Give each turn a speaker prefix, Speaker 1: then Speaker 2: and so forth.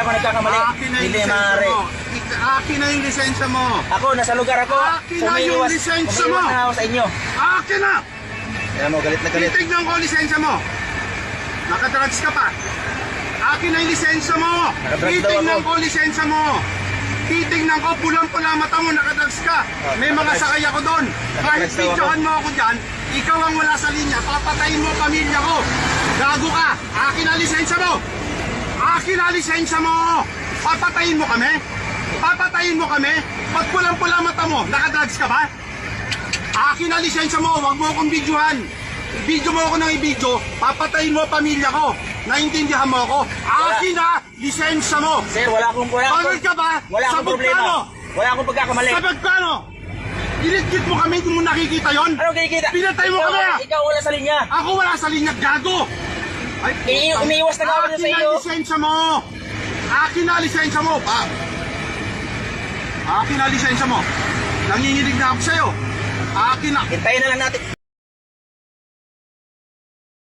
Speaker 1: ako nagkakamali.
Speaker 2: Akin na yung
Speaker 1: Hindi
Speaker 2: lisensya
Speaker 1: maaari.
Speaker 2: mo. Akin na yung lisensya mo.
Speaker 1: Ako, nasa lugar ako.
Speaker 2: Akin na yung lisensya mo.
Speaker 1: Umiiwas na ako sa inyo.
Speaker 2: Akin na!
Speaker 1: Kaya mo, galit na galit.
Speaker 2: Titignan ko ang lisensya mo. Nakadrugs ka pa. Akin na yung lisensya mo.
Speaker 1: Nakadrugs daw
Speaker 2: Titignan
Speaker 1: ako.
Speaker 2: ko ang lisensya mo. Titignan ko, pulang-pula mata mo, nakadrugs ka. May mga
Speaker 1: nakadrugs.
Speaker 2: sakay ako doon. Kahit
Speaker 1: Nakadrugs daw ako.
Speaker 2: videohan mo ako dyan, ikaw ang wala sa linya. Papatayin mo ang pamilya ko. Gago ka. Akin na ang lisensya mo. Akin na ang lisensya mo. Papatayin mo kami. Papatayin mo kami. Pag pulang-pula mata mo, nakadrugs ka ba? Akin na lisensya mo, wag mo akong videohan. Video mo ako ng i-video, papatayin mo ang pamilya ko. Naintindihan mo ako? Akin na lisensya mo.
Speaker 1: Sir, wala akong
Speaker 2: Pagod ka ba?
Speaker 1: Wala akong
Speaker 2: Sabog
Speaker 1: problema.
Speaker 2: ka, no?
Speaker 1: Wala akong pagkakamali.
Speaker 2: Sabag ka, no? Iligit mo kami, hindi mo nakikita yon.
Speaker 1: Anong kinikita?
Speaker 2: Pinatay mo kami, ah.
Speaker 1: Ikaw wala sa linya.
Speaker 2: Ako wala sa linya, gago. Ay,
Speaker 1: Umiiwas na nga ako sa
Speaker 2: akin na
Speaker 1: iyo.
Speaker 2: lisensya mo. Akin na lisensya mo. Akin na lisensya mo. Nanginginig na ako sa'yo. Akin na.
Speaker 1: Hintayin na lang natin.